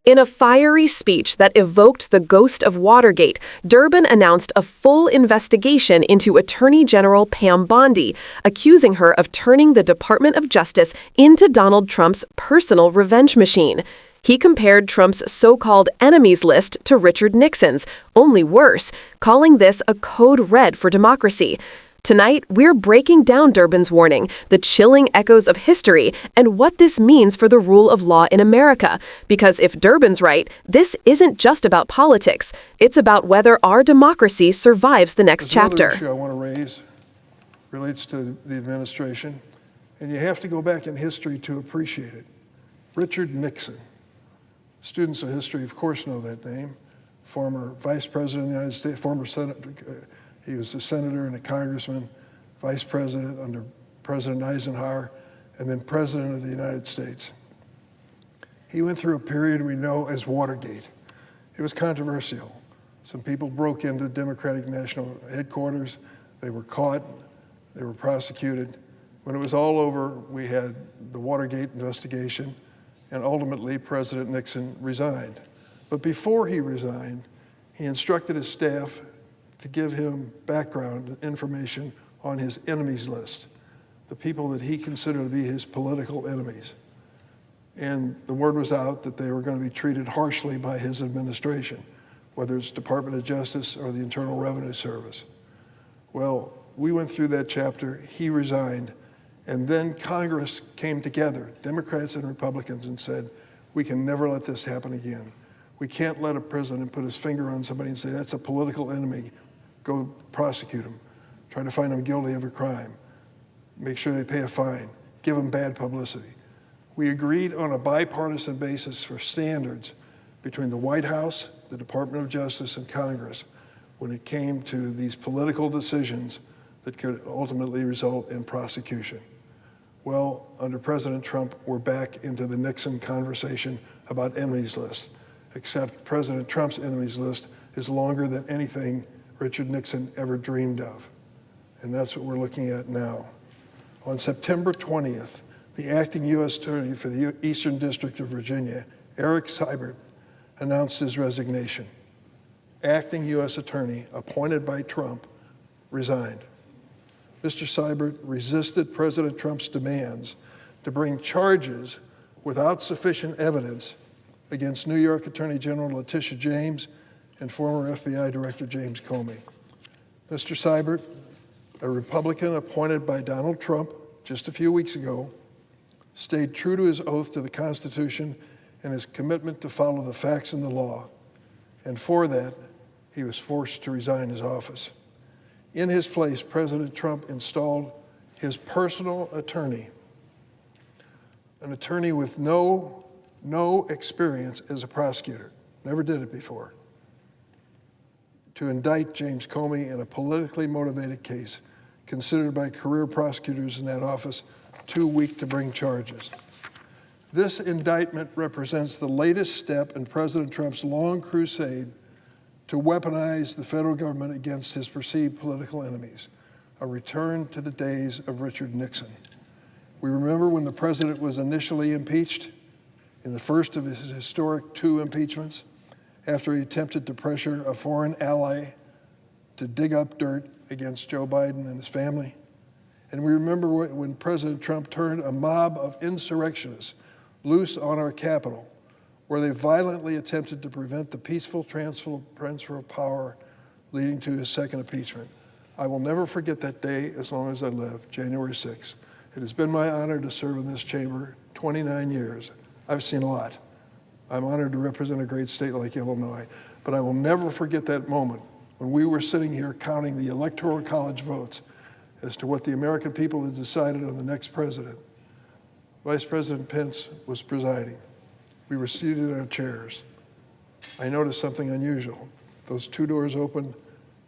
In a fiery speech that evoked the ghost of Watergate, Durbin announced a full investigation into Attorney General Pam Bondi, accusing her of turning the Department of Justice into Donald Trump's personal revenge machine. He compared Trump's so-called enemies list to Richard Nixon's, only worse, calling this a code red for democracy. Tonight, we're breaking down Durbin's warning, the chilling echoes of history, and what this means for the rule of law in America. Because if Durbin's right, this isn't just about politics. It's about whether our democracy survives the next chapter. Another issue I want to raise relates to the administration, and you have to go back in history to appreciate it. Richard Nixon. Students of history, of course, know that name. Former Vice President of the United States, former Senator. He was a senator and a congressman, vice president under President Eisenhower, and then president of the United States. He went through a period we know as Watergate. It was controversial. Some people broke into the Democratic National Headquarters. They were caught. They were prosecuted. When it was all over, we had the Watergate investigation, and ultimately President Nixon resigned. But before he resigned, he instructed his staff to give him background information on his enemies list, the people that he considered to be his political enemies. And the word was out that they were going to be treated harshly by his administration, whether it's Department of Justice or the Internal Revenue Service. Well, we went through that chapter, he resigned, and then Congress came together, Democrats and Republicans, and said, we can never let this happen again. We can't let a president put his finger on somebody and say, that's a political enemy. Go prosecute them. Try to find them guilty of a crime. Make sure they pay a fine. Give them bad publicity. We agreed on a bipartisan basis for standards between the White House, the Department of Justice, and Congress when it came to these political decisions that could ultimately result in prosecution. Well, under President Trump, we're back into the Nixon conversation about enemies list, except President Trump's enemies list is longer than anything Richard Nixon ever dreamed of. And that's what we're looking at now. On September 20th, the acting U.S. Attorney for the Eastern District of Virginia, Eric Seibert, announced his resignation. Acting U.S. Attorney, appointed by Trump, resigned. Mr. Seibert resisted President Trump's demands to bring charges without sufficient evidence against New York Attorney General Letitia James and former FBI Director James Comey. Mr. Seibert, a Republican appointed by Donald Trump just a few weeks ago, stayed true to his oath to the Constitution and his commitment to follow the facts and the law. And for that, he was forced to resign his office. In his place, President Trump installed his personal attorney, an attorney with no experience as a prosecutor, never did it before, to indict James Comey in a politically motivated case considered by career prosecutors in that office too weak to bring charges. This indictment represents the latest step in President Trump's long crusade to weaponize the federal government against his perceived political enemies, a return to the days of Richard Nixon. We remember when the president was initially impeached in the first of his historic 2 impeachments, after he attempted to pressure a foreign ally to dig up dirt against Joe Biden and his family. And we remember when President Trump turned a mob of insurrectionists loose on our Capitol, where they violently attempted to prevent the peaceful transfer of power leading to his second impeachment. I will never forget that day as long as I live, January 6th. It has been my honor to serve in this chamber 29 years. I've seen a lot. I'm honored to represent a great state like Illinois, but I will never forget that moment when we were sitting here counting the Electoral College votes as to what the American people had decided on the next president. Vice President Pence was presiding. We were seated in our chairs. I noticed something unusual. Those 2 doors opened,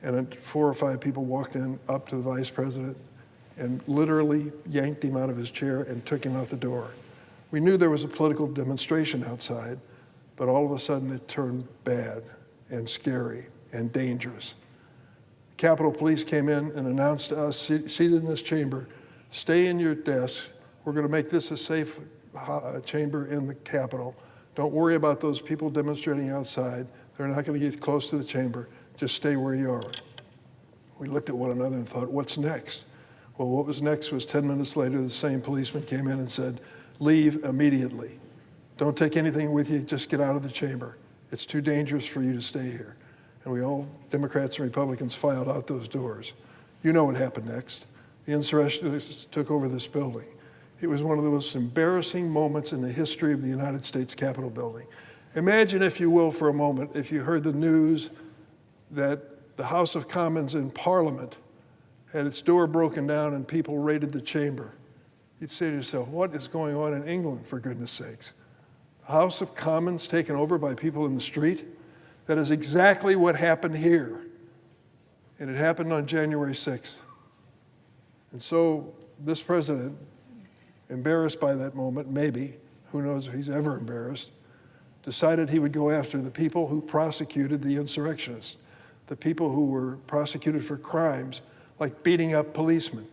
and 4 or 5 people walked in up to the vice president and literally yanked him out of his chair and took him out the door. We knew there was a political demonstration outside, but all of a sudden it turned bad and scary and dangerous. The Capitol Police came in and announced to us seated in this chamber, stay in your desks. We're going to make this a safe chamber in the Capitol. Don't worry about those people demonstrating outside. They're not going to get close to the chamber. Just stay where you are. We looked at one another and thought, what's next? Well, what was next was 10 minutes later, the same policeman came in and said, leave immediately. Don't take anything with you, just get out of the chamber. It's too dangerous for you to stay here. And we all, Democrats and Republicans, filed out those doors. You know what happened next. The insurrectionists took over this building. It was one of the most embarrassing moments in the history of the United States Capitol building. Imagine, if you will, for a moment, if you heard the news that the House of Commons in Parliament had its door broken down and people raided the chamber. You'd say to yourself, what is going on in England, for goodness sakes? The House of Commons taken over by people in the street? That is exactly what happened here. And it happened on January 6th. And so this president, embarrassed by that moment, maybe, who knows if he's ever embarrassed, decided he would go after the people who prosecuted the insurrectionists, the people who were prosecuted for crimes like beating up policemen.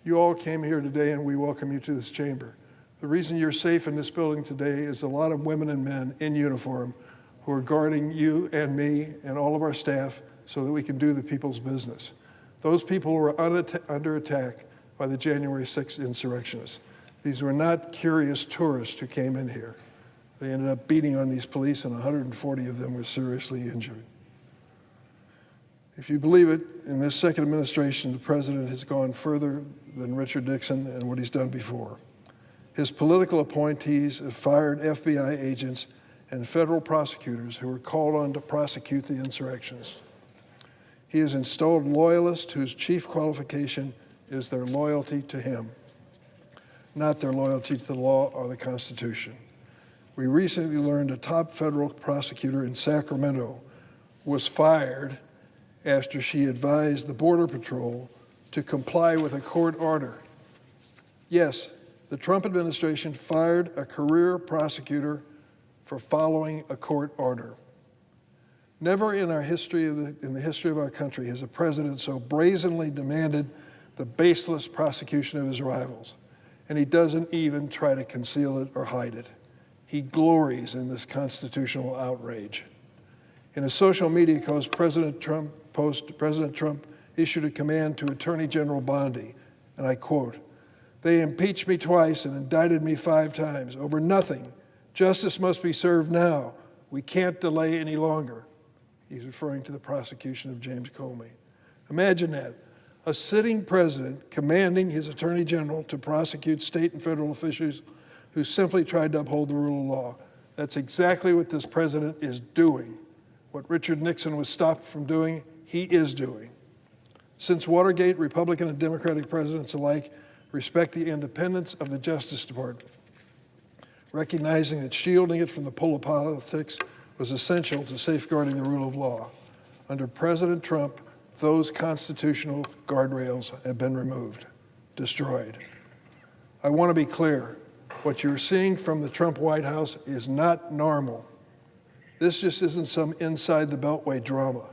You all came here today and we welcome you to this chamber. The reason you're safe in this building today is a lot of women and men in uniform who are guarding you and me and all of our staff so that we can do the people's business. Those people were under attack by the January 6th insurrectionists. These were not curious tourists who came in here. They ended up beating on these police, and 140 of them were seriously injured. If you believe it, in this second administration, the president has gone further than Richard Nixon and what he's done before. His political appointees have fired FBI agents and federal prosecutors who were called on to prosecute the insurrectionists. He has installed loyalists whose chief qualification is their loyalty to him, not their loyalty to the law or the Constitution. We recently learned a top federal prosecutor in Sacramento was fired after she advised the Border Patrol to comply with a court order. Yes, the Trump administration fired a career prosecutor for following a court order. Never in our history in the history of our country has a president so brazenly demanded the baseless prosecution of his rivals, and he doesn't even try to conceal it or hide it. He glories in this constitutional outrage. In a social media post, President Trump issued a command to Attorney General Bondi, and I quote, "They impeached me twice and indicted me 5 times over nothing. Justice must be served now. We can't delay any longer." He's referring to the prosecution of James Comey. Imagine that, a sitting president commanding his attorney general to prosecute state and federal officials who simply tried to uphold the rule of law. That's exactly what this president is doing. What Richard Nixon was stopped from doing, he is doing. Since Watergate, Republican and Democratic presidents alike respect the independence of the Justice Department, recognizing that shielding it from the pull of politics was essential to safeguarding the rule of law. Under President Trump, those constitutional guardrails have been removed, destroyed. I want to be clear. What you're seeing from the Trump White House is not normal. This just isn't some inside the Beltway drama.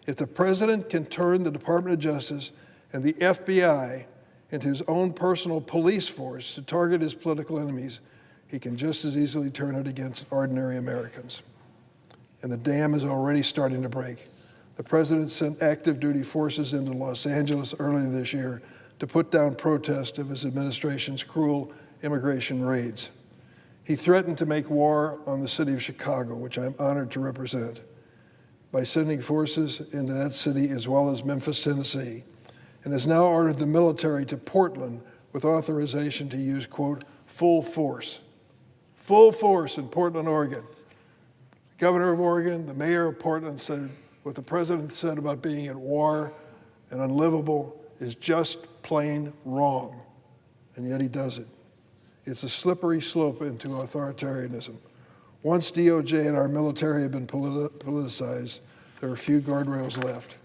If the president can turn the Department of Justice and the FBI into his own personal police force to target his political enemies, he can just as easily turn it against ordinary Americans. And the dam is already starting to break. The president sent active duty forces into Los Angeles earlier this year to put down protest of his administration's cruel immigration raids. He threatened to make war on the city of Chicago, which I'm honored to represent, by sending forces into that city as well as Memphis, Tennessee, and has now ordered the military to Portland with authorization to use, quote, full force in Portland, Oregon. The governor of Oregon, the mayor of Portland said what the president said about being at war and unlivable is just plain wrong, and yet he does it. It's a slippery slope into authoritarianism. Once DOJ and our military have been politicized, there are few guardrails left.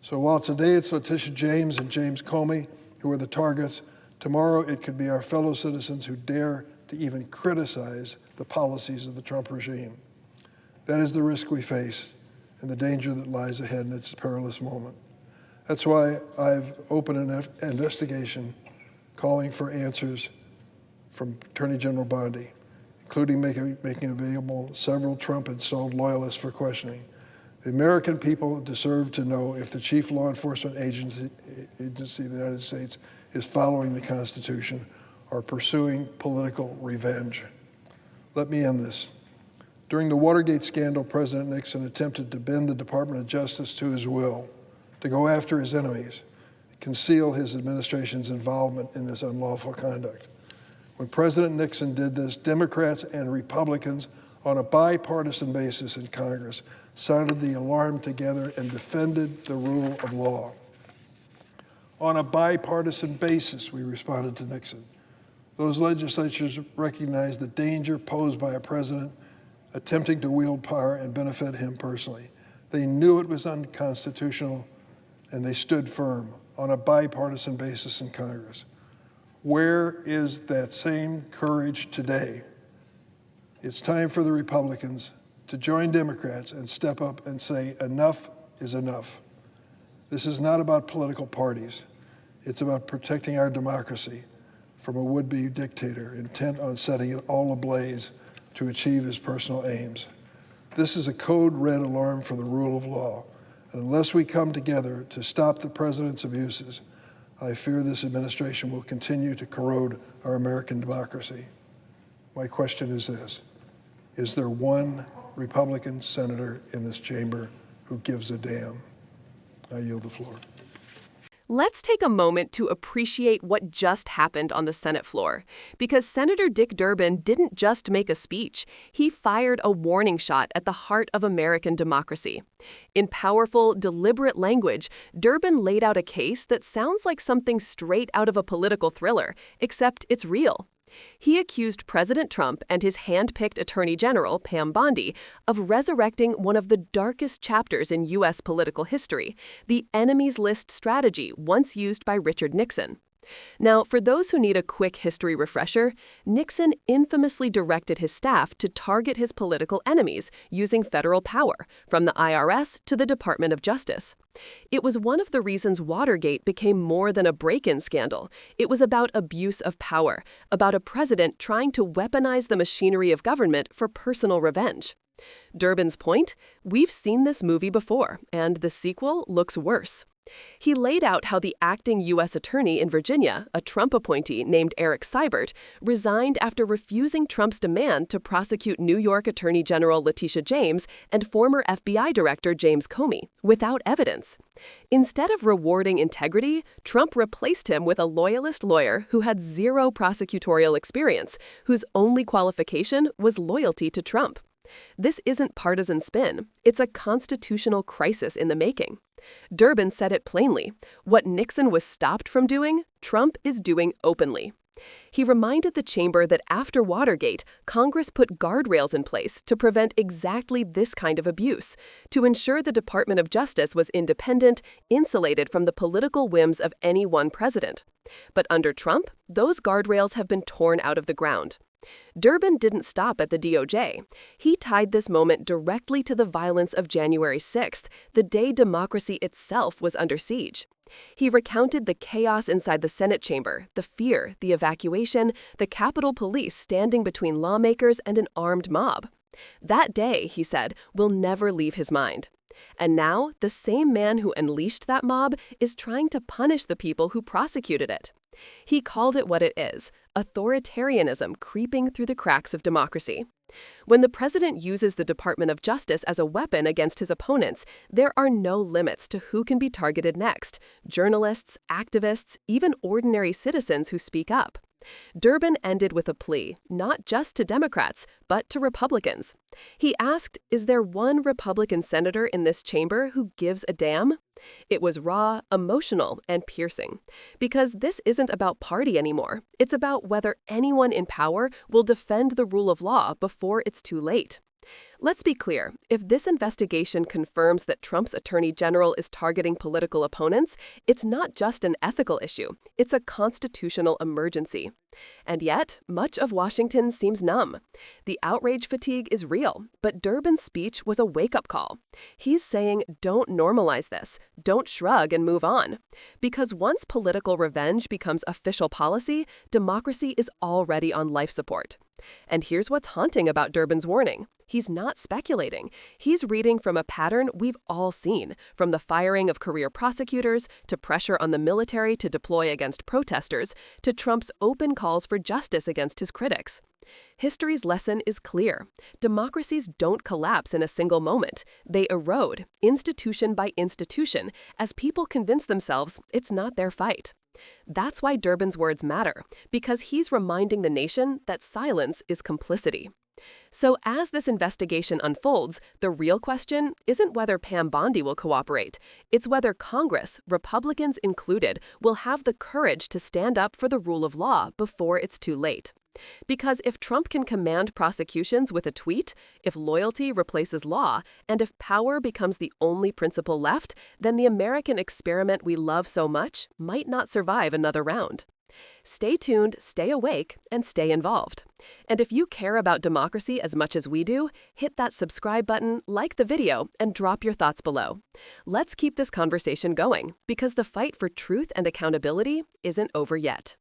So while today it's Letitia James and James Comey who are the targets, tomorrow it could be our fellow citizens who dare to even criticize the policies of the Trump regime. That is the risk we face and the danger that lies ahead in this perilous moment. That's why I've opened an investigation calling for answers from Attorney General Bondi, including making available several Trump-installed loyalists for questioning. The American people deserve to know if the chief law enforcement agency of the United States is following the Constitution or pursuing political revenge. Let me end this. During the Watergate scandal, President Nixon attempted to bend the Department of Justice to his will, to go after his enemies, conceal his administration's involvement in this unlawful conduct. When President Nixon did this, Democrats and Republicans on a bipartisan basis in Congress sounded the alarm together and defended the rule of law. On a bipartisan basis, we responded to Nixon. Those legislatures recognized the danger posed by a president attempting to wield power and benefit him personally. They knew it was unconstitutional, and they stood firm on a bipartisan basis in Congress. Where is that same courage today? It's time for the Republicans to join Democrats and step up and say, enough is enough. This is not about political parties. It's about protecting our democracy from a would-be dictator intent on setting it all ablaze to achieve his personal aims. This is a code red alarm for the rule of law. And unless we come together to stop the president's abuses, I fear this administration will continue to corrode our American democracy. My question is this: is there one Republican senator in this chamber who gives a damn? I yield the floor. Let's take a moment to appreciate what just happened on the Senate floor. Because Senator Dick Durbin didn't just make a speech, he fired a warning shot at the heart of American democracy. In powerful, deliberate language, Durbin laid out a case that sounds like something straight out of a political thriller, except it's real. He accused President Trump and his hand-picked Attorney General, Pam Bondi, of resurrecting one of the darkest chapters in U.S. political history, the enemies list strategy once used by Richard Nixon. Now, for those who need a quick history refresher, Nixon infamously directed his staff to target his political enemies using federal power, from the IRS to the Department of Justice. It was one of the reasons Watergate became more than a break-in scandal. It was about abuse of power, about a president trying to weaponize the machinery of government for personal revenge. Durbin's point? We've seen this movie before, and the sequel looks worse. He laid out how the acting U.S. attorney in Virginia, a Trump appointee named Eric Seibert, resigned after refusing Trump's demand to prosecute New York Attorney General Letitia James and former FBI Director James Comey without evidence. Instead of rewarding integrity, Trump replaced him with a loyalist lawyer who had zero prosecutorial experience, whose only qualification was loyalty to Trump. This isn't partisan spin. It's a constitutional crisis in the making. Durbin said it plainly. What Nixon was stopped from doing, Trump is doing openly. He reminded the chamber that after Watergate, Congress put guardrails in place to prevent exactly this kind of abuse, to ensure the Department of Justice was independent, insulated from the political whims of any one president. But under Trump, those guardrails have been torn out of the ground. Durbin didn't stop at the DOJ. He tied this moment directly to the violence of January 6th, the day democracy itself was under siege. He recounted the chaos inside the Senate chamber, the fear, the evacuation, the Capitol Police standing between lawmakers and an armed mob. That day, he said, will never leave his mind. And now, the same man who unleashed that mob is trying to punish the people who prosecuted it. He called it what it is, authoritarianism creeping through the cracks of democracy. When the president uses the Department of Justice as a weapon against his opponents, there are no limits to who can be targeted next: journalists, activists, even ordinary citizens who speak up. Durbin ended with a plea, not just to Democrats, but to Republicans. He asked, is there one Republican senator in this chamber who gives a damn? It was raw, emotional, and piercing. Because this isn't about party anymore. It's about whether anyone in power will defend the rule of law before it's too late. Let's be clear, if this investigation confirms that Trump's Attorney General is targeting political opponents, it's not just an ethical issue, it's a constitutional emergency. And yet, much of Washington seems numb. The outrage fatigue is real, but Durbin's speech was a wake-up call. He's saying, don't normalize this, don't shrug and move on. Because once political revenge becomes official policy, democracy is already on life support. And here's what's haunting about Durbin's warning. He's not speculating. He's reading from a pattern we've all seen, from the firing of career prosecutors, to pressure on the military to deploy against protesters, to Trump's open calls for justice against his critics. History's lesson is clear. Democracies don't collapse in a single moment. They erode, institution by institution, as people convince themselves it's not their fight. That's why Durbin's words matter, because he's reminding the nation that silence is complicity. So as this investigation unfolds, the real question isn't whether Pam Bondi will cooperate. It's whether Congress, Republicans included, will have the courage to stand up for the rule of law before it's too late. Because if Trump can command prosecutions with a tweet, if loyalty replaces law, and if power becomes the only principle left, then the American experiment we love so much might not survive another round. Stay tuned, stay awake, and stay involved. And if you care about democracy as much as we do, hit that subscribe button, like the video, and drop your thoughts below. Let's keep this conversation going, because the fight for truth and accountability isn't over yet.